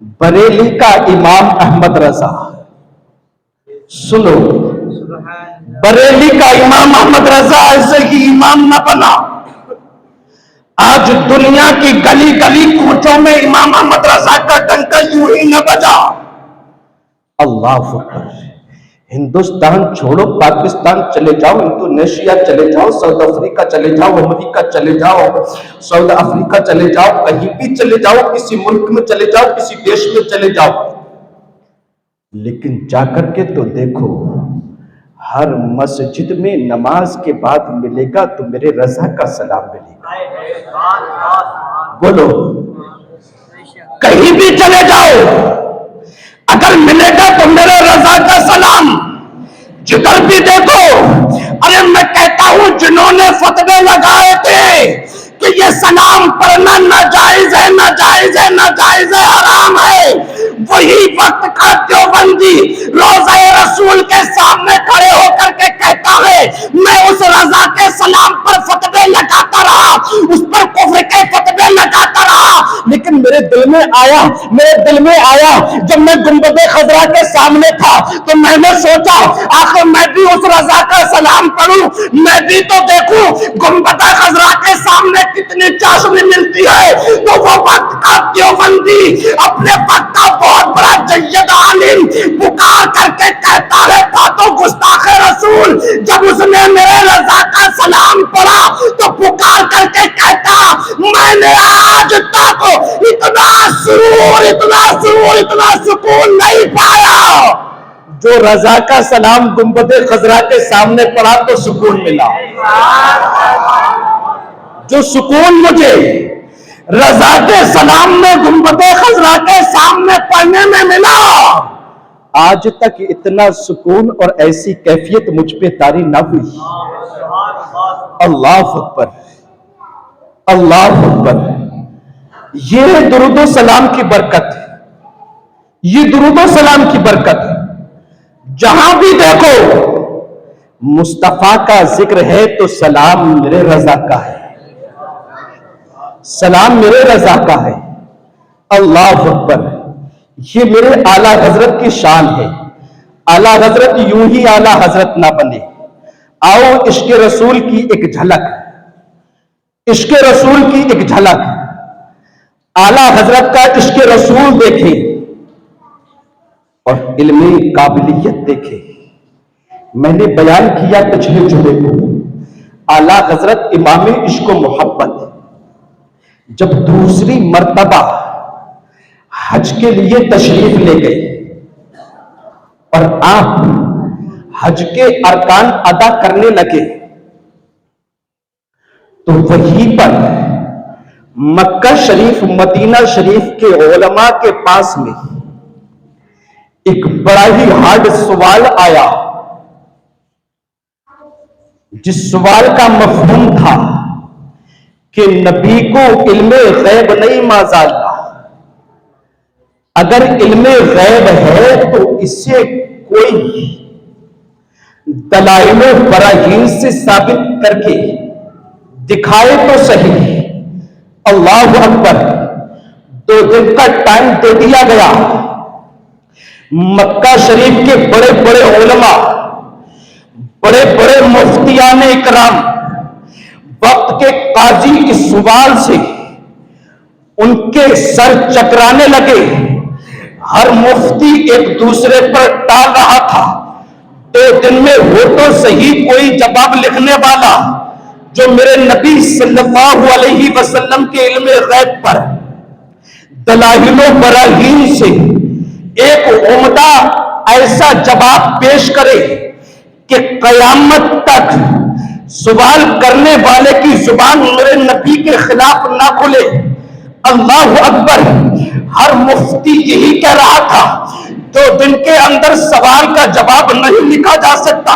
بریلی کا امام احمد رضا، سنو، بریلی کا امام احمد رضا ایسے ہی امام نہ بنا، آج دنیا کی گلی گلی کوچوں میں امام احمد رضا کا ڈنکا یوں ہی نہ بجا۔ اللہ اکبر۔ ہندوستان چھوڑو، پاکستان چلے جاؤ، انڈونیشیا چلے جاؤ، ساؤتھ افریقہ چلے جاؤ، امریکہ چلے جاؤ، ساؤتھ افریقہ چلے جاؤ، کہیں بھی چلے جاؤ، کسی ملک میں چلے جاؤ، کسی دیش میں چلے جاؤ، لیکن جا کر کے تو دیکھو، ہر مسجد میں نماز کے بعد ملے گا تو میرے رضا کا سلام ملے گا۔ بولو، کہیں بھی چلے جاؤ، اگر ملے گا تو میرے رضا کا سلام۔ جدھر بھی دیکھو، ارے میں کہتا ہوں جنہوں نے فتوے لگائے تھے کہ یہ سلام پڑھنا ناجائز ہے، ناجائز ہے، ناجائز ہے، حرام ہے، وہی وقت کا دیوبندی روضہ رسول کے سامنے کھڑے ہو کر کے کہتا ہے میں اس رضا کے سلام پر فتوے لگاتا رہا، اس پر کفر کے فتوے لگاتا رہا، لیکن میرے دل میں آیا جب میں گنبد خضرا کے سامنے تھا تو میں نے سوچا آخر میں بھی اس رضا کا سلام پڑھوں، میں بھی تو دیکھوں گنبد خضرا کے سامنے کتنی چاشنی ملتی ہے۔ تو وہ وقت کا دیوبندی، اپنے وقت کا بہت بڑا جید عالم، پکار کر کے کہتا ہے باتوں گستاخ رسول، جب اس نے میرے رضا کا سلام پڑھا تو پکار کر کے کہتا میں نے آج تک اتنا سرور، اتنا سرور، اتنا سکون نہیں پایا۔ جو رضا کا سلام گنبد خضرا کے سامنے پڑھا تو سکون ملا، جو سکون مجھے رضا کے سلام میں گنبد خضرا کے سامنے پڑھنے میں ملا، آج تک اتنا سکون اور ایسی کیفیت مجھ پہ طاری نہ ہوئی۔ اللہ اکبر، اللہ اکبر۔ یہ درود و سلام کی برکت، یہ درود و سلام کی برکت، جہاں بھی دیکھو مصطفیٰ کا ذکر ہے تو سلام میرے رضا کا ہے، سلام میرے رضا کا ہے۔ اللہ اکبر۔ یہ میرے اعلیٰ حضرت کی شان ہے، اعلیٰ حضرت یوں ہی اعلیٰ حضرت نہ بنے۔ آؤ عشق رسول کی ایک جھلک، عشق رسول کی ایک جھلک، اعلیٰ حضرت کا عشق رسول دیکھیں اور علمی قابلیت دیکھیں۔ میں نے بیان کیا پچھلے جمعے کو، اعلیٰ حضرت امام عشق و محبت جب دوسری مرتبہ حج کے لیے تشریف لے گئے اور آپ حج کے ارکان ادا کرنے لگے تو وہیں پر مکہ شریف، مدینہ شریف کے علماء کے پاس میں ایک بڑا ہی ہارڈ سوال آیا، جس سوال کا مفہوم تھا کہ نبی کو علم غیب نہیں معاذاللہ، اگر علم غیب ہے تو اسے کوئی دلائل و براہین سے ثابت کر کے دکھائے تو صحیح۔ اللہ اکبر۔ 2 دن کا ٹائم دے دیا گیا، مکہ شریف کے بڑے بڑے علماء، بڑے بڑے مفتیان اکرام، وقت کے قاضی اس سوال سے ان کے سر چکرانے لگے، ہر مفتی ایک دوسرے پر ٹال رہا تھا۔ 2 دن میں ہو تو صحیح کوئی جواب لکھنے والا جو میرے نبی صلی اللہ علیہ وسلم کے علم غیب پر دلائل و براہین سے ایک عمدہ ایسا جواب پیش کرے کہ قیامت تک سوال کرنے والے کی زبان میرے نبی کے خلاف نہ کھلے۔ اللہ اکبر۔ ہر مفتی یہی کہہ رہا تھا 2 دن کے اندر سوال کا جواب نہیں لکھا جا سکتا،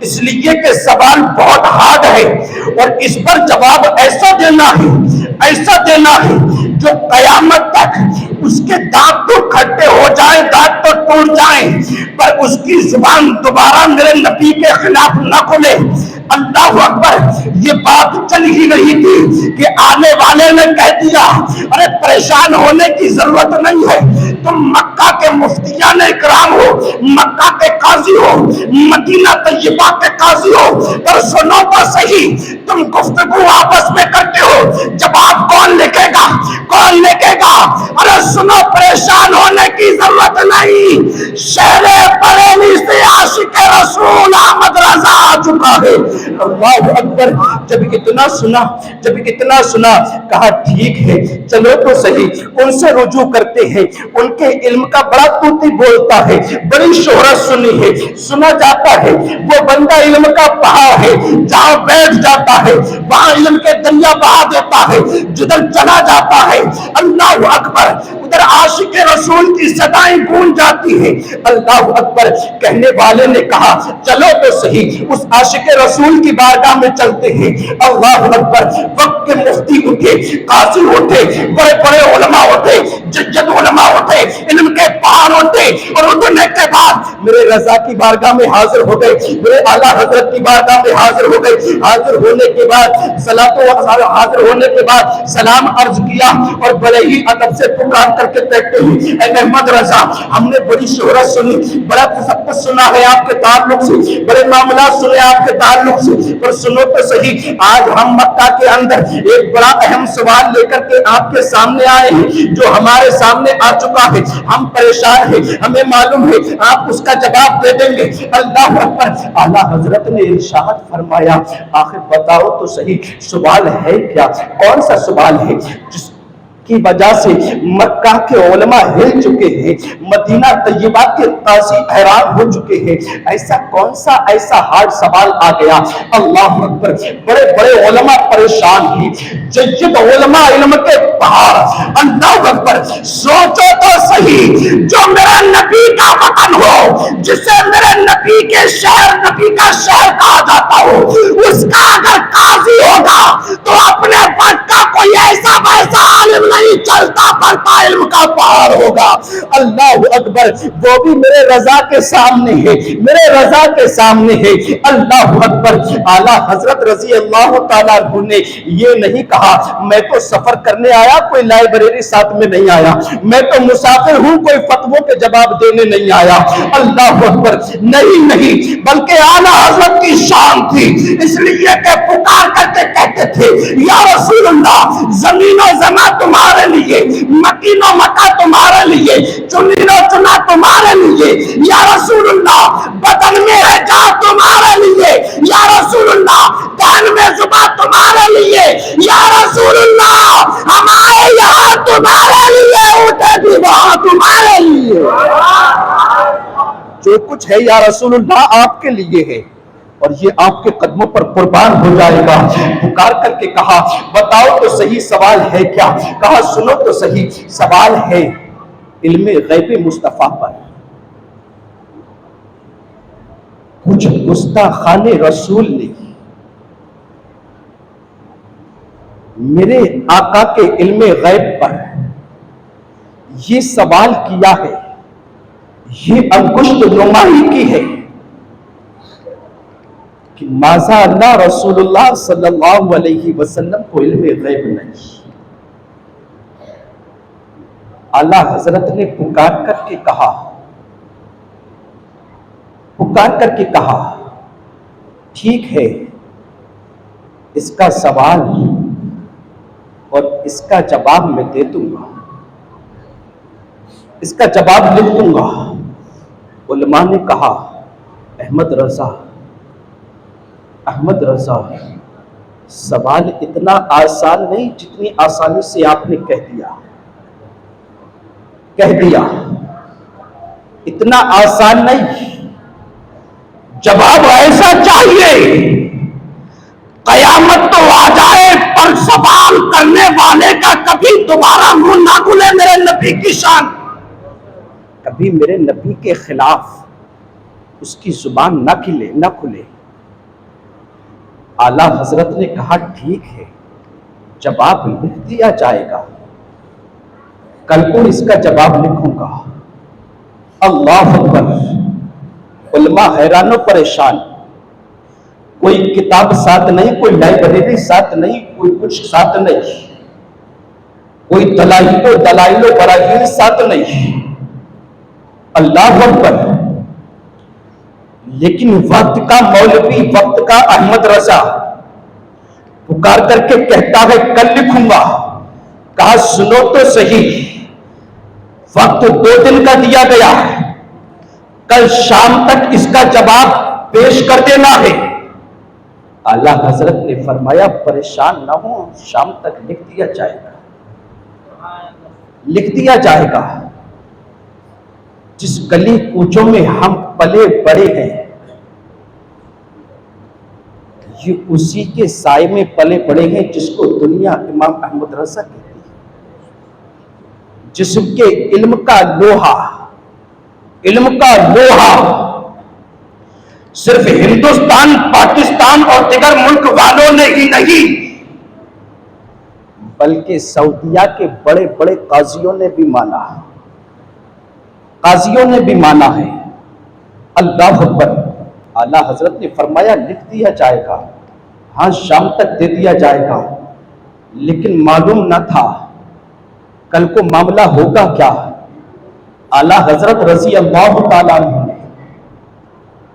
اس لیے کہ سوال بہت ہارڈ ہے اور اس پر جواب ایسا دینا ہے، ایسا دینا ہے جو قیامت تک اس کے دانت تو کھٹے ہو جائیں، دانت تو ٹوٹ جائیں، پر اس کی زبان دوبارہ میرے نبی کے خلاف نہ کھلے۔ اللہ اکبر۔ یہ بات چل ہی رہی تھی کہ آنے والے نے کہہ دیا ارے پریشان ہونے کی ضرورت نہیں ہے، تم مکہ کے مفتیان اکرام ہو، مکہ کے قاضی ہو، مدینہ طیبہ کے قاضی ہو، پر سنو تو صحیح، تم گفتگو آپس میں کرتے ہو، جواب کون لکھے گا، کون لکھے گا؟ ارے سنو، پریشان ہونے کی ضرورت نہیں، شہر بریلی سے عاشق رسول احمد رضا آ چکا ہے۔ اللہ اکبر۔ جب اتنا سنا کہا ٹھیک ہے چلو تو صحیح، ان سے رجوع کرتے ہیں، ان کے علم کا بڑا توتی بولتا ہے، بڑی شہرت سنی ہے، سنا جاتا ہے وہ بندہ علم کا پہاڑ ہے، جہاں بیٹھ جاتا ہے وہاں علم کے دریا بہا دیتا ہے، جدھر چلا جاتا ہے اللہ اکبر ادھر عاشق رسول کی صدائیں گونج جاتی ہیں۔ اللہ اکبر۔ کہنے والے نے کہا چلو تو صحیح، اس عاشق رسول کی بارگاہ میں چلتے ہیں۔ اللہ اکبر۔ وقت کے مفتی اٹھے، قاضی اٹھے، بڑے بڑے علماء اٹھے، جد علماء اٹھے، علم کے پہاڑ اٹھے، اور اٹھنے کے بعد میرے رضا کی بارگاہ میں حاضر ہو گئے، میرے اعلیٰ حضرت کی بارگاہ میں حاضر ہو گئے۔ حاضر ہونے کے بعد حاضر ہونے کے بعد سلام عرض کیا، اور بڑے ہی ادب سے پکار کر کے کہتے ہیں اے محمد رضا، ہم نے بڑی شہرت سنی، بڑا سب کچھ سنا ہے آپ کے تعلق سے، بڑے معاملات سنے آپ کے تعلق سے، پر سنو تو صحیح، آج ہم مکہ کے اندر ایک بڑا اہم سوال لے کر کے آپ کے سامنے آئے ہیں، جو ہمارے سامنے آ چکا ہے، ہم پریشان ہیں، ہمیں معلوم ہے آپ اس کا جواب دے دیں گے۔ اللہ اکبر۔ اعلیٰ حضرت نے ارشاد فرمایا آخر بتاؤ تو صحیح سوال ہے کیا، کون سا سوال ہے جس کی وجہ سے مکہ کے علماء ہل چکے ہیں، مدینہ طیبہ کے قاضی حیران ہو چکے ہیں، ایسا کون سا ایسا ہارڈ سوال آ گیا؟ اللہ اکبر۔ بڑے بڑے علماء پریشان ہیں، جید علماء علم کے پہاڑ۔ اللہ اکبر۔ سوچو تو صحیح، جو میرے نبی کا وطن ہو، جسے میرے نبی کے شہر، نبی کا شہر کہا جاتا ہو، اس کا اگر قاضی ہوگا تو اپنے وقت کا کوئی ایسا ویسا عالم نہیں چلتا پڑتا علم کا پہاڑ ہوگا۔ اللہ اکبر۔ وہ بھی میرے رضا کے سامنے ہے، میرے رضا کے سامنے ہے۔ اللہ اکبر۔ اعلیٰ حضرت رضی اللہ تعالیٰ عنہ نے یہ نہیں کہا میں تو سفر کرنے آیا، کوئی لائبریری ساتھ میں نہیں آیا، میں تو مسافر ہوں، کوئی فتووں کے جواب دینے نہیں آیا۔ اللہ اکبر۔ نہیں نہیں، بلکہ اعلیٰ حضرت کی شان تھی، اس لیے کہ پکار کرتے کہتے تھے یا رسول اللہ، زمین و زمان تمہارے لیے، مکین و مکہ تمہارے لیے، چنین و چنا تمہارے لیے، یا رسول اللہ بدن میں ہے جان تمہارے لیے، یا رسول اللہ دہن میں زبان تمہارے لیے، یا رسول اللہ ہم آئے یہاں تمہارے لیے، اٹھے بھی وہاں تمہارے لیے، جو کچھ ہے یا رسول اللہ آپ کے لیے ہے، اور یہ آپ کے قدموں پر قربان ہو جائے گا۔ پکار کر کے کہا بتاؤ تو صحیح سوال ہے کیا؟ کہا سنو تو صحیح سوال ہے علم غیب مصطفیٰ پر۔ کچھ گستاخان رسول نے میرے آقا کے علم غیب پر یہ سوال کیا ہے، یہ انگشت نمائی کی ہے کہ ماذا اللہ رسول اللہ صلی اللہ علیہ وسلم کو علم غیب نہیں۔ اعلیٰ حضرت نے پکار کر کے کہا ٹھیک ہے، اس کا سوال اور اس کا جواب میں دے دوں گا، اس کا جواب لکھ دوں گا۔ علماء نے کہا احمد رضا سوال اتنا آسان نہیں جتنی آسانی سے آپ نے کہہ دیا، اتنا آسان نہیں، جواب ایسا چاہیے قیامت تو آ جائے پر سوال کرنے والے کا کبھی دوبارہ منہ نہ کھلے، میرے نبی کی شان، کبھی میرے نبی کے خلاف اس کی زبان نہ کھلے۔ اعلیٰ حضرت نے کہا ٹھیک ہے، جواب لکھ دیا جائے گا، کل کو اس کا جواب لکھوں گا۔ اللہ اکبر۔ علماء حیران و پریشان، کوئی کتاب ساتھ نہیں، کوئی لائبریری ساتھ نہیں، کوئی کچھ ساتھ نہیں، کوئی دلائل و براہین ساتھ نہیں، اللہ اکبر. لیکن وقت کا مولوی، وقت کا احمد رضا پکار کر کے کہتا ہے کل لکھوں گا. کہا سنو تو صحیح، وقت 2 دن کا دیا گیا ہے، کل شام تک اس کا جواب پیش کر دینا ہے. اعلیٰ حضرت نے فرمایا پریشان نہ ہو، شام تک لکھ دیا جائے گا، لکھ دیا جائے گا. جس گلی کوچوں میں ہم پلے بڑے ہیں، یہ اسی کے سائے میں پلے بڑے ہیں جس کو دنیا امام احمد رضا کہتی ہے. جسم کے علم کا لوہا، علم کا لوہا صرف ہندوستان، پاکستان اور دیگر ملک والوں نے ہی نہیں بلکہ سعودیہ کے بڑے بڑے قاضیوں نے بھی مانا، قاضیوں نے بھی مانا ہے. اللہ اکبر. اعلیٰ حضرت نے فرمایا لکھ دیا جائے گا، ہاں شام تک دے دیا جائے گا. لیکن معلوم نہ تھا کل کو معاملہ ہوگا کیا. اعلیٰ حضرت رضی اللہ تعالیٰ عنہ نے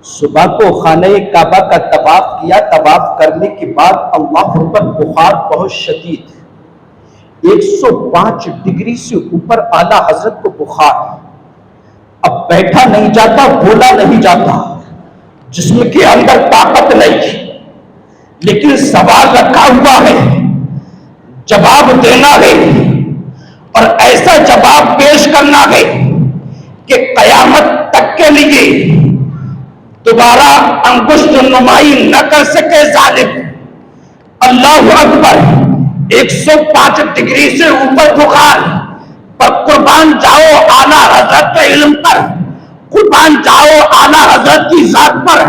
صبح کو خانہ کعبہ کا طواف کیا. طواف کرنے کے بعد اللہ اکبر، بخار بہت شدید، 105 ڈگری سے اوپر اعلیٰ حضرت کو بخار. اب بیٹھا نہیں جاتا، بولا نہیں جاتا، جسم کے اندر طاقت نہیں، لیکن سوال رکھا ہوا ہے، جواب دینا ہے، اور ایسا جواب پیش کرنا ہے کہ قیامت تک کے لیے دوبارہ انگشت نمائی نہ کر سکے ظالم. اللہ اکبر. 105 ڈگری سے اوپر بخار پر قربان جاؤ اعلیٰ حضرت کے علم پر، قربان جاؤ اعلیٰ حضرت کی ذات پر،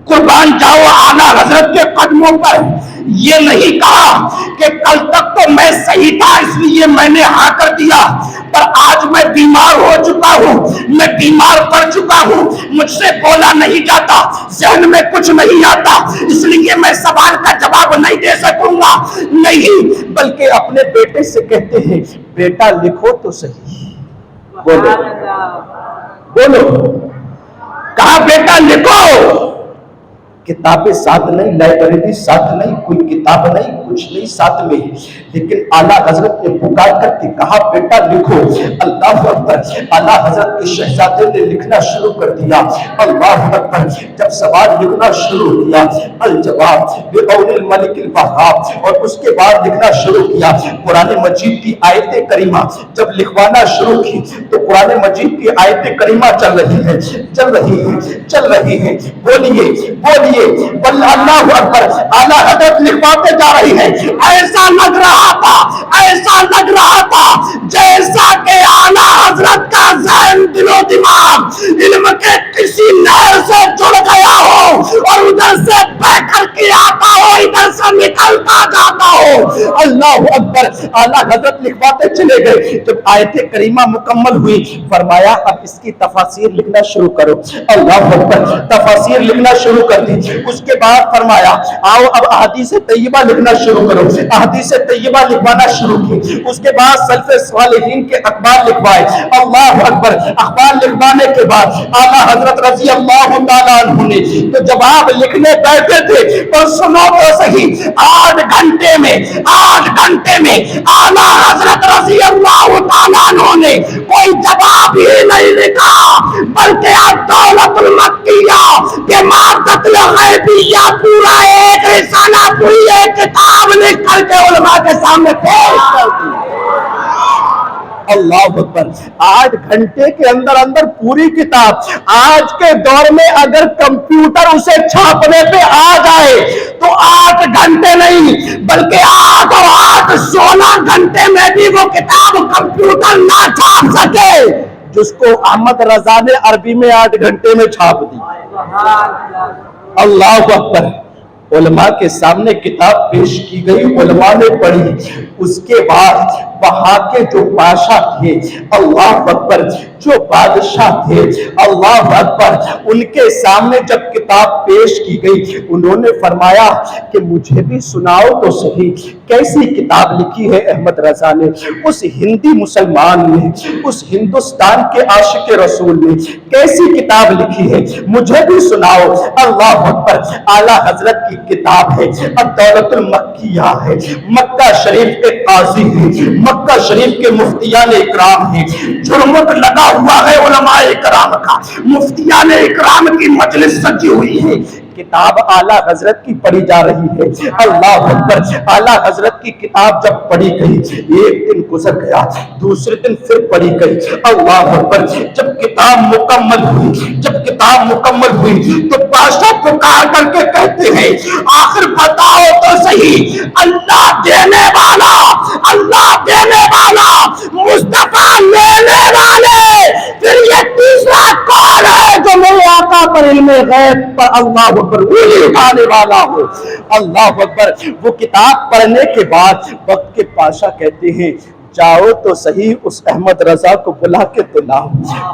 قربان جاؤ اعلیٰ حضرت کے قدموں پر. یہ نہیں کہا کہ کل تک تو میں صحیح تھا اس لیے میں نے ہاں کر دیا، پر آج میں بیمار ہو چکا ہوں، میں بیمار پڑ چکا ہوں، مجھ سے بولا نہیں جاتا، ذہن میں کچھ نہیں آتا، اس لیے میں سوال کا جواب نہیں دے سکوں گا. نہیں، بلکہ اپنے بیٹے سے کہتے ہیں بیٹا لکھو تو صحیح. بولو بولو. کہا بیٹا لکھو. کتابیں ساتھ نہیں، لائبریری ساتھ نہیں، کوئی کتاب نہیں، کچھ نہیں ساتھ میں، لیکن اعلیٰ حضرت نے پکار کر کے کہا بیٹا لکھو. اللہ اکبر. اعلیٰ حضرت کے شہزادے نے لکھنا شروع کر دیا. اللہ اکبر. جب سوال لکھنا شروع کیا، الجواب بقول الملک الوہاب، اور اس کے بعد لکھنا شروع کیا قرآن مجید کی آیت کریمہ. جب لکھوانا شروع کی تو قرآن مجید کی آیت کریمہ چل رہی ہے، چل رہی ہے، چل رہی ہے. بولیے بولیے. اللہ اکبر. اعلیٰ حضرت لکھواتے جا رہی ہے. ایسا لگ رہا تھا، ایسا لگ رہا تھا جیسا کہ اعلیٰ حضرت کا ذہن، دل و دماغ علم کے کسی نہر سے جڑ گیا ہو، اور ادھر سے بہ کر کے آتا ہو، ادھر سے نکلتا جاتا ہو. اللہ اکبر. اعلیٰ حضرت لکھواتے چلے گئے. جب آیت کریمہ مکمل ہوئی فرمایا اب اس کی تفاسیر لکھنا شروع کرو. اللہ اکبر. تفاسیر لکھنا شروع کر دی. اس کے بعد فرمایا آؤ اب احادیث طیبہ لکھنا شروع کرو. احادیث طیبہ لکھوانا شروع کی. اس کے بعد سلف صالحین کے اخبار لکھوائے. اللہ اکبر. اخبار لکھوانے کے بعد اعلیٰ حضرت رضی اللہ تعالیٰ عنہ نے تو جواب لکھنے بیٹھے تھے، پر سنو تو صحیح، 8 گھنٹے میں اعلیٰ حضرت رضی اللہ تعالیٰ عنہ نے کوئی جواب ہی نہیں لکھا، بلکہ الدولۃ المکیہ کے مادۃ الغیبیہ پورا ایک رسالہ، پوری ایک کتاب لکھ کر کے علماء کے سامنے پیش کر دی. اللہ اکبر. 8 گھنٹے کے اندر پوری کتاب. آج کے دور میں اگر کمپیوٹر اسے چھاپنے پہ آ جائے تو 8 گھنٹے نہیں بلکہ 8 اور 8 16 گھنٹے میں بھی وہ کتاب کمپیوٹر نہ چھاپ سکے جس کو احمد رضا نے عربی میں 8 گھنٹے میں چھاپ دی. اللہ اکبر. علماء کے سامنے کتاب پیش کی گئی، علماء نے پڑھی. اس کے بعد وہاں کے جو بادشاہ تھے، اللہ اکبر، جو بادشاہ تھے، اللہ اکبر، ان کے سامنے جب کتاب پیش کی گئی، انہوں نے فرمایا کہ مجھے بھی سناؤ تو صحیح، کیسی کتاب لکھی ہے احمد رضا نے، اس ہندی مسلمان نے، اس ہندوستان کے عاشق رسول نے کیسی کتاب لکھی ہے، مجھے بھی سناؤ۔ اللہ اکبر، اعلیٰ حضرت کی کتاب ہے، الدولۃ المکیہ ہے، مکہ شریف کے قاضی ہیں، مکہ شریف کے مفتیان اکرام ہیں، جھرمٹ لگا ہوا ہے علماء اکرام کا، مفتیان اکرام کی مجلس سجی ہوئی ہے، کتاب اعلیٰ حضرت کی پڑھی جا رہی ہے۔ اللہ اکبر، اعلیٰ حضرت کی کتاب جب پڑھی گئی، ایک دن گزر گیا، دوسرے دن پھر پڑھی گئی، اللہ اکبر، جب کتاب مکمل ہوئی، جب کتاب مکمل ہوئی تو بادشاہ پکار کر کے کہتے ہیں آخر بتاؤ تو صحیح، اللہ دینے والا، اللہ دینے والا، مصطفیٰ لینے والے، پھر یہ تیسرا کون ہے جو میرے آقا پر علم غیب پر اللہ اکبر وہی اٹھانے والا ہو۔ اللہ اکبر، وہ کتاب پڑھنے کے بعد وقت کے پاشا کہتے ہیں جاؤ تو صحیح اس احمد رضا کو بلا کے تو لاؤ،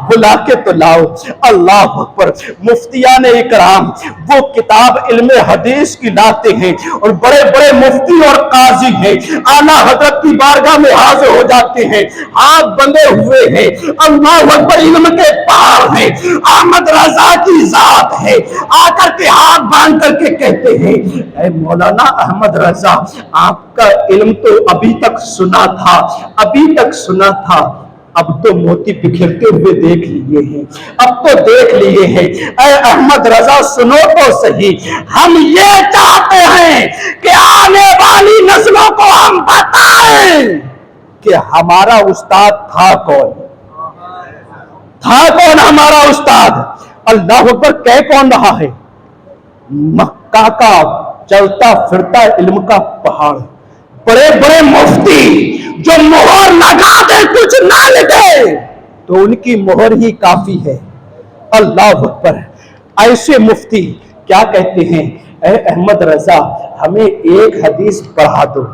بلا کے تو لاؤ۔ اللہ اکبر، مفتیان اکرام وہ کتاب علم حدیث کی لاتے ہیں اور بڑے بڑے مفتی اور قاضی ہیں، اعلیٰ حضرت کی بارگاہ میں حاضر ہو جاتے ہیں، ہاتھ بندھے ہوئے ہیں، اللہ اکبر، علم کے پہاڑ ہیں، احمد رضا کی ذات ہے، آ کر کے ہاتھ باندھ کر کے کہتے ہیں اے مولانا احمد رضا، آپ کا علم تو ابھی تک سنا تھا، ابھی تک سنا تھا، اب تو موتی بکھرتے ہوئے دیکھ لیے ہیں، اب تو دیکھ لیے ہیں، اے احمد رضا سنو تو صحیح، ہم یہ چاہتے ہیں کہ آنے والی نسلوں کو ہم بتائیں کہ ہمارا استاد تھا کون، تھا کون ہمارا استاد۔ اللہ اکبر، کہہ کون رہا ہے؟ مکہ کا چلتا پھرتا علم کا پہاڑ، بڑے بڑے مفتی جو مہر لگا دے کچھ نہ لکھے تو ان کی مہر ہی کافی ہے۔ اللہ اکبر، ایسے مفتی کیا کہتے ہیں اے احمد رضا ہمیں ایک حدیث پڑھا دو،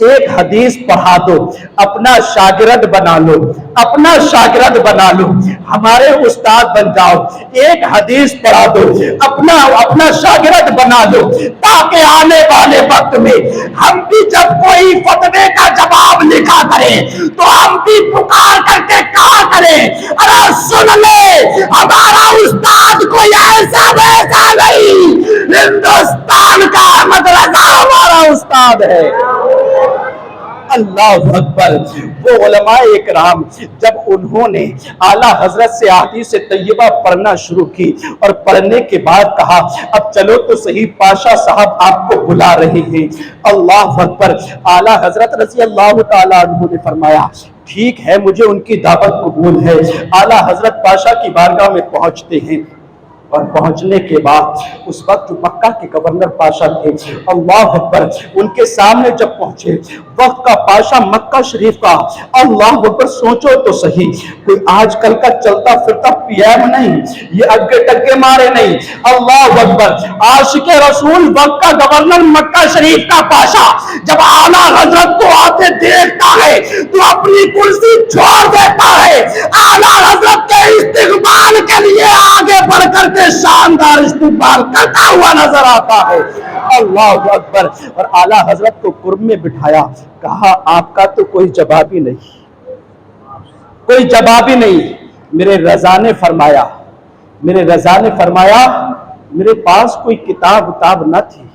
ایک حدیث پڑھا دو، اپنا شاگرد بنا لو، اپنا شاگرد بنا لو، ہمارے استاد بن جاؤ، ایک حدیث پڑھا دو، اپنا شاگرد بنا لو، تاکہ آنے والے وقت میں ہم بھی جب کوئی فتوے کا جواب لکھا کریں تو ہم بھی پکار کر کے کہا کریں ارے سن لے ہمارا استاد کوئی ایسا ویسا نہیں، ہندوستان کا احمد رضا ہمارا استاد ہے۔ اللہ اکبر، وہ علماء اکرام جب انہوں نے اعلیٰ حضرت سے احادیث طیبہ پڑھنا شروع کی اور پڑھنے کے بعد کہا اب چلو تو صحیح پاشا صاحب آپ کو بلا رہے ہیں، اللہ اکبر، اعلیٰ حضرت رضی اللہ تعالیٰ عنہ نے فرمایا ٹھیک ہے مجھے ان کی دعوت قبول ہے۔ اعلیٰ حضرت پاشا کی بارگاہ میں پہنچتے ہیں اور پہنچنے کے بعد اس وقت جو مکہ کے گورنر پاشا تھے، اللہ اکبر، ان کے سامنے جب پہنچے وقت کا پاشا مکہ شریف کا، اللہ اکبر، سوچو تو صحیح، کوئی آج کل کا چلتا پھرتا پی ایم نہیں، یہ اگے ٹگے مارے نہیں، اللہ اکبر، عاشق رسول وقت کا گورنر مکہ شریف کا پاشا جب اعلیٰ حضرت کو آتے دیکھتا ہے تو اپنی کرسی چھوڑ دیتا ہے، اعلیٰ حضرت کے استقبال کے لیے آگے بڑھ کر شاندار استقبال کرتا ہوا نظر آتا ہے، اللہ اکبر، اور اعلیٰ حضرت کو قرب میں بٹھایا، کہا آپ کا تو کوئی جواب ہی نہیں، کوئی جواب ہی نہیں۔ میرے رضا نے فرمایا میرے پاس کوئی کتاب نہ تھی،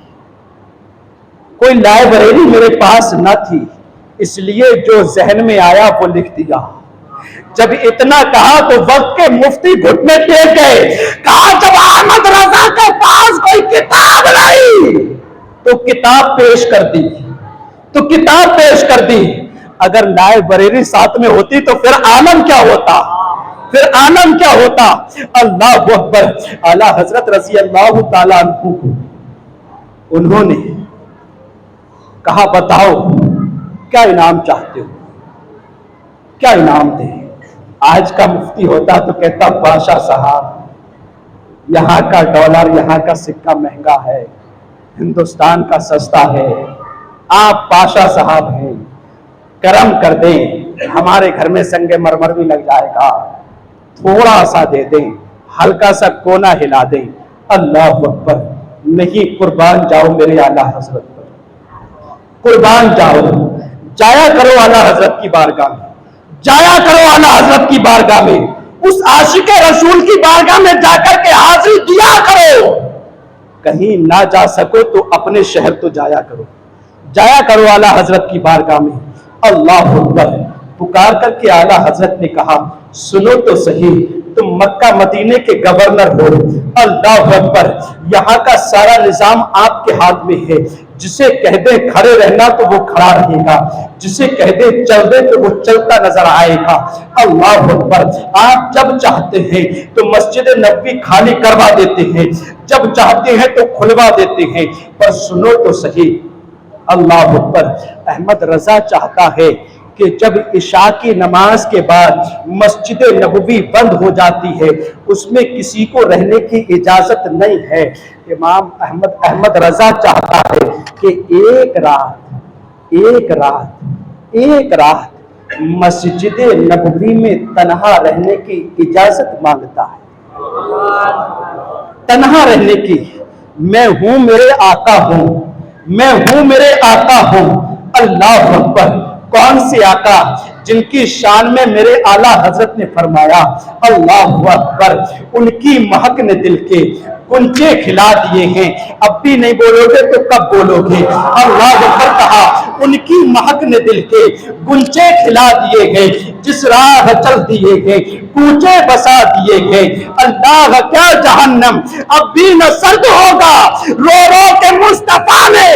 کوئی لائبریری میرے پاس نہ تھی، اس لیے جو ذہن میں آیا وہ لکھ دیا۔ جب اتنا کہا تو وقت کے مفتی گھٹنے ٹیک گئے، کہا جب احمد رضا کے پاس کوئی کتاب نہیں تو کتاب پیش کر دی، اگر لائبریری ساتھ میں ہوتی تو پھر عالم کیا ہوتا، اللہ اکبر۔ اعلیٰ حضرت رضی اللہ تعالیٰ عنہ کو انہوں نے کہا بتاؤ کیا انعام چاہتے ہو، کیا انعام دیں؟ آج کا مفتی ہوتا تو کہتا پاشا صاحب یہاں کا ڈالر، یہاں کا سکہ مہنگا ہے، ہندوستان کا سستا ہے، آپ پاشا صاحب ہیں، کرم کر دیں, ہمارے گھر میں سنگ مرمر بھی لگ جائے گا, تھوڑا سا دے دیں, ہلکا سا کونا ہلا دیں. اللہ اکبر. نہیں, قربان جاؤ میرے اعلیٰ حضرت پر, قربان جاؤ, جایا کرو اعلیٰ حضرت کی بارگاہ میں, جایا کرو اعلیٰ حضرت کی بارگاہ میں, اس عاشق رسول کی بارگاہ میں جا کر کے حاضری دیا کرو. کہیں نہ جا سکو تو اپنے شہر تو جایا کرو, جایا کرو اعلیٰ حضرت کی بارگاہ میں. اللہ اکبر. پکار کر کے اعلیٰ حضرت نے کہا, سنو تو صحیح, تم مکہ مدینے کے گورنر ہو. اللہ اکبر. یہاں کا سارا نظام آپ کے ہاتھ میں ہے. جسے کہہ دے کھڑے رہنا تو وہ کھڑا رہے گا, جسے کہہ دے چل دے تو وہ چلتا نظر آئے گا. اللہ اکبر. آپ جب چاہتے ہیں تو مسجد نبوی خالی کروا دیتے ہیں, جب چاہتے ہیں تو کھلوا دیتے ہیں. پر سنو تو صحیح, اللہ اکبر. احمد رضا چاہتا ہے کہ جب عشاء کی نماز کے بعد مسجد نبوی بند ہو جاتی ہے, اس میں کسی کو رہنے کی اجازت نہیں ہے. امام احمد رضا چاہتا ہے کہ ایک رات مسجد نبوی میں تنہا رہنے کی اجازت مانگتا ہے, تنہا رہنے کی. میں ہوں میرے آقا ہوں, میں ہوں میرے آقا ہوں. اللہ اکبر. کون سے آقا؟ جن کی شان میں میرے اعلیٰ حضرت نے فرمایا, اللہ اکبر, ان کی مہک نے دل کے کنچے کھلا دیے ہیں. اب بھی نہیں بولو گے تو کب بولو گے؟ اللہ اکبر کہا, ان کی مہک نے دل کے گنچے کھلا دیے ہیں. جس راہ چل دیے گئے کوچے بسا دیے گئے. اللہ کیا جہنم اب بھی نہ سرد ہوگا, رو رو کے مصطفیٰ نے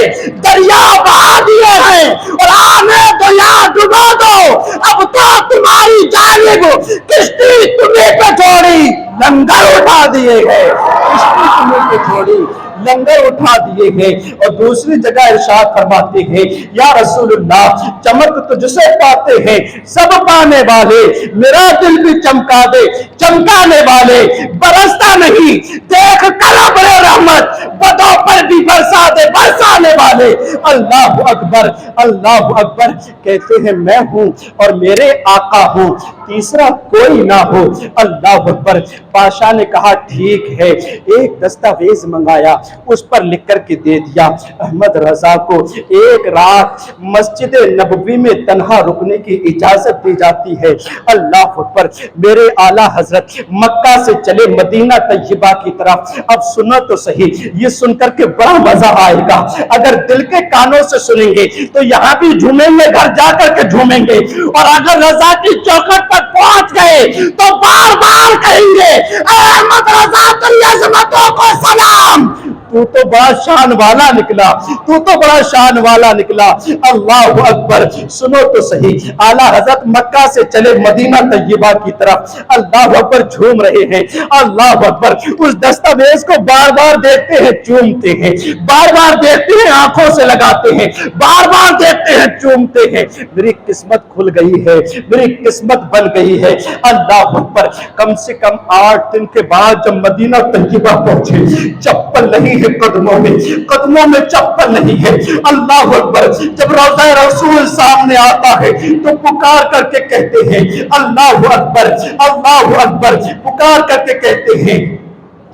دریا بہا دیے ہیں, اور آنے دو یا ڈبو دو, اب تو تمہاری جانب کشتی تمہیں پہ چھوڑی لنگر اٹھا دیے گئے, کشتی تمہیں پہ چھوڑی لنگر اٹھا دیے گئے. اور دوسری جگہ ارشاد فرماتے ہیں, یا رسول اللہ چمک تجھ سے پاتے ہیں سب پانے والے, میرا دل بھی چمکا دے چمکانے والے. برستا نہیں دیکھ کلب رحمت, بدوں پر بھی برسا دے برسانے والے. اللہ اکبر, اللہ اکبر. کہتے ہیں میں ہوں اور میرے آقا ہوں, تیسرا کوئی نہ ہو. اللہ اکبر. بادشاہ نے کہا ٹھیک ہے, ایک دستاویز منگایا, اس پر لکھ کر کے دے دیا. احمد رضا کو ایک رات مسجد نبوی میں تنہا رکنے کی اجازت دی جاتی ہے. اللہ اکبر. میرے اعلیٰ حضرت مکہ سے چلے مدینہ طیبہ کی طرف. اب سنو تو صحیح, یہ سن کر کے بڑا مزہ آئے گا. اگر دل کے کانوں سے سنیں گے تو یہاں بھی جھومیں گے, گھر جا کر کے جھومیں گے, اور اگر رضا کی چوکھٹ پر پہنچ گئے تو بار بار کہیں گے, احمد رضا تیری عظمتوں کو سلام, تو تو بڑا شان والا نکلا, تو تو بڑا شان والا نکلا. اللہ اکبر. سنو تو صحیح, اعلیٰ حضرت مکہ سے چلے مدینہ طیبہ کی طرف. اللہ اکبر. جھوم رہے ہیں. اللہ اکبر. اس دستاویز کو بار بار دیکھتے ہیں چومتے ہیں, بار بار دیکھتے ہیں آنکھوں سے لگاتے ہیں, بار بار دیکھتے ہیں چومتے ہیں. میری قسمت کھل گئی ہے, میری قسمت بن گئی ہے. اللہ اکبر. کم سے کم 8 دن کے بعد جب مدینہ طیبہ پہنچے, چپل نہیں ہے قدموں میں چپل نہیں ہے. اللہ اکبر. جب روضہ رسول سامنے آتا ہے تو پکار کر کے کہتے ہیں اللہ اکبر, اللہ اکبر. پکار کر کے کہتے ہیں,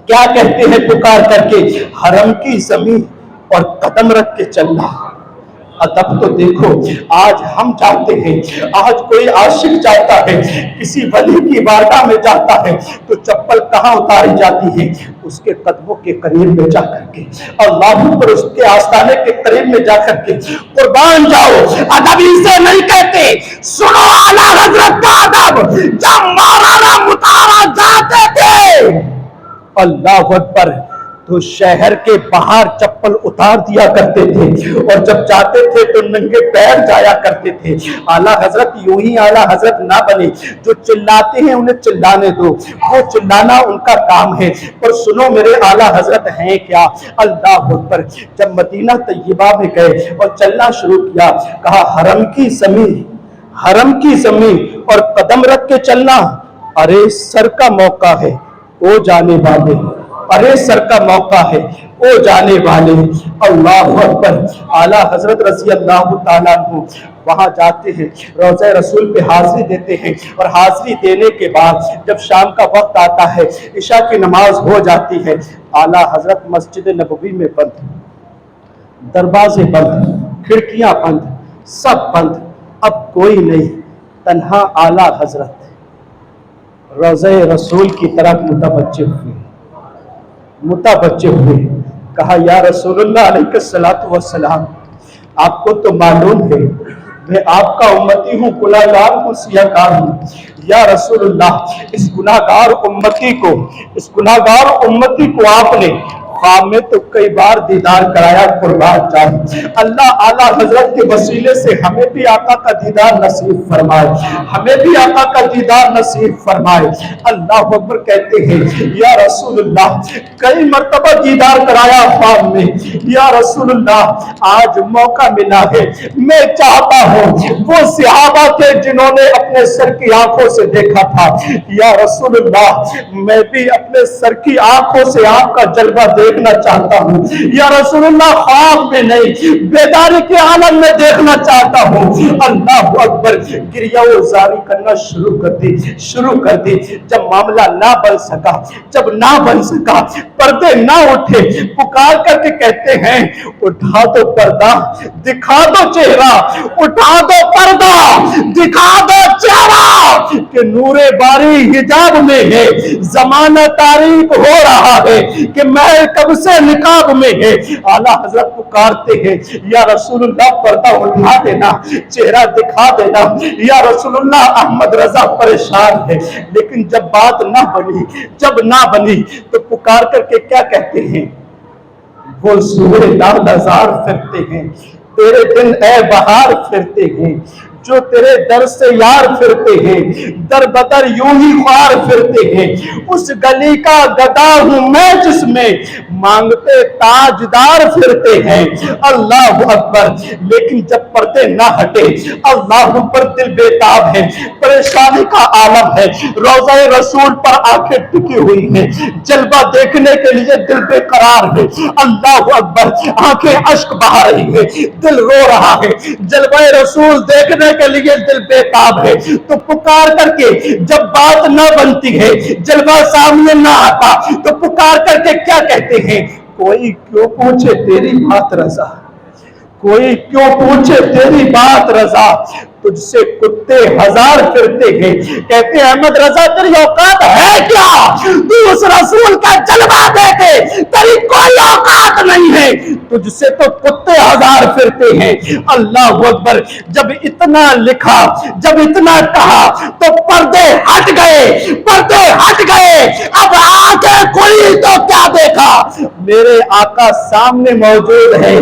کیا کہتے ہیں پکار کر کے, حرم کی زمین اور قدم رکھ کے چلنا. ادب تو دیکھو, آج ہم جاتے ہیں, آج کوئی عاشق جاتا ہے, کسی ولی کی بارگاہ میں جاتا ہے تو چپل کہاں اتاری جاتی ہے؟ اس کے قدموں کے قریب میں جا کر کے, اللہ پر اس کے آستانے کے قریب میں جا کر کے. قربان جاؤ, ادب اسے نہیں کہتے. سنو اعلیٰ حضرت کا ادب. جب مولانا مطالعہ جاتے تھے, اللہ اکبر, تو شہر کے باہر چپل اتار دیا کرتے تھے, اور جب جاتے تھے تو ننگے پیر جایا کرتے تھے. اعلیٰ حضرت یوں ہی اعلیٰ حضرت نہ بنے. جو چلاتے ہیں انہیں چلانے دو, وہ چلانا ان کا کام ہے. پر سنو میرے اعلیٰ حضرت ہیں کیا. اللہ اکبر. جب مدینہ طیبہ میں گئے اور چلنا شروع کیا, کہا حرم کی زمین, حرم کی زمین اور قدم رکھ کے چلنا. ارے سر کا موقع ہے او جانے والے, ارے سر کا موقع ہے ہو جانے والے۔ اللہ اکبر۔ اعلیٰ حضرت رضی اللہ تعالیٰ عنہ وہاں جاتے ہیں، روضہ رسول پہ حاضری دیتے ہیں، اور حاضری دینے کے بعد جب شام کا وقت آتا ہے، عشاء کی نماز ہو جاتی ہے، اعلیٰ حضرت مسجد نبوی میں بند، دروازے بند، کھڑکیاں بند، سب بند، اب کوئی نہیں، تنہا اعلیٰ حضرت روضہ رسول کی طرف متوجہ ہوئے، کہا یا رسول اللہ علیہ السلام، آپ کو تو معلوم ہے میں آپ کا امتی ہوں، گناہگار ہوں، سیاہکار ہوں، یا رسول اللہ اس گناہگار امتی کو آپ نے خواب میں تو کئی بار دیدار کرایا، قربان جائے اللہ اعلیٰ حضرت کے وسیلے سے ہمیں بھی آقا کا دیدار نصیب فرمائے، ہمیں بھی آقا کا دیدار نصیب فرمائے۔ اللہ اکبر کہتے ہیں یا رسول اللہ کئی مرتبہ دیدار کرایا خواب میں، یا رسول اللہ آج موقع ملا ہے، میں چاہتا ہوں وہ صحابہ تھے جنہوں نے اپنے سر کی آنکھوں سے دیکھا تھا، یا رسول اللہ میں بھی اپنے سر کی آنکھوں سے آپ کا جلوہ دیکھنا چاہتا ہوں، یا رسول اللہ خواب میں نہیں بیداری کے عالم میں دیکھنا چاہتا ہوں۔ اللہ اکبر۔ گریہ و زاری کرنا شروع کر دی۔ جب معاملہ نہ بن سکا، پردے نہ اٹھے، پکار کر کے کہتے ہیں اٹھا دو پردہ دکھا دو چہرہ، اٹھا دو پردہ دکھا دو چہرہ، کہ نور باری حجاب میں ہے، زمانہ تاریک ہو رہا ہے، کہ میں کب سے نقاب میں ہے۔ اعلیٰ حضرت پکارتے ہیں یا رسول اللہ پردہ اٹھا دینا، چہرہ دکھا دینا، یا رسول اللہ احمد رضا پریشان ہے۔ لیکن جب بات نہ بنی تو پکار کر کے کیا کہتے ہیں، وہ سورے لال ہزار پھرتے ہیں، تیرے دن اے بہار پھرتے ہیں، جو تیرے در سے یار پھرتے ہیں، در بدر یوں ہی خوار پھرتے ہیں، اس گلی کا گدا ہوں میں جس میں مانگتے تاجدار پھرتے ہیں۔ اللہ اکبر۔ لیکن جب پردے نہ ہٹے، اللہ پر دل بےتاب ہے، پریشانی کا عالم ہے، روضہ رسول پر آنکھیں ٹکی ہوئی ہیں، جلوہ دیکھنے کے لیے دل بے قرار ہے۔ اللہ اکبر۔ آنکھیں اشک بہا رہی ہے، دل رو رہا ہے، جلوہ رسول دیکھنے کے لیے دل بےتاب ہے، تو پکار کر کے جب بات نہ بنتی ہے، جلوہ سامنے نہ آتا، تو پکار کر کے کیا کہتے ہیں، کوئی کیوں پوچھے تیری بات رضا، کوئی کیوں پوچھے تیری بات رضا، تجھ سے کتے ہزار پھرتے ہیں۔ کہتے ہیں احمد رضا تیری اوقات ہے کیا، تو اس رسول کا جلوہ دیکھے، تیری کوئی اوقات نہیں ہے، تجھ سے تو کتے ہزار پھرتے ہیں۔ اللہ اکبر۔ جب اتنا لکھا، جب اتنا کہا، تو پردے ہٹ گئے، اب آنکھیں کھلی تو کیا دیکھا، میرے آقا سامنے موجود ہے،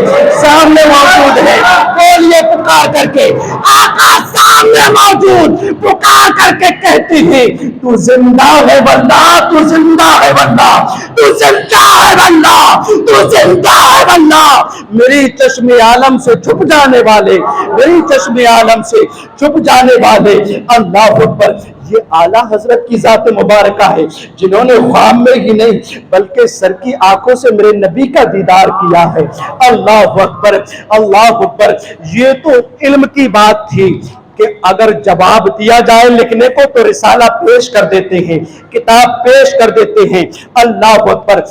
بولیے پکار کر کے، آقا سامنے موجود، پکار کر کے کہتے ہیں تو زندہ ہے واللہ، تو زندہ ہے واللہ، تو زندہ ہے واللہ، تو زندہ ہے واللہ، میری چشم عالم سے چھپ جانے والے، میری چشم عالم سے چھپ جانے والے۔ اللہ اکبر۔ یہ اعلیٰ حضرت کی ذات مبارکہ ہے جنہوں نے خواب میں ہی نہیں بلکہ سر کی آنکھوں سے میرے نبی کا دیدار کیا ہے۔ اللہ اکبر، اللہ اکبر۔ یہ تو علم کی بات تھی کہ اگر جواب دیا جائے لکھنے کو تو رسالہ پیش کر دیتے ہیں، کتاب پیش کر دیتے ہیں۔ اللہ اکبر۔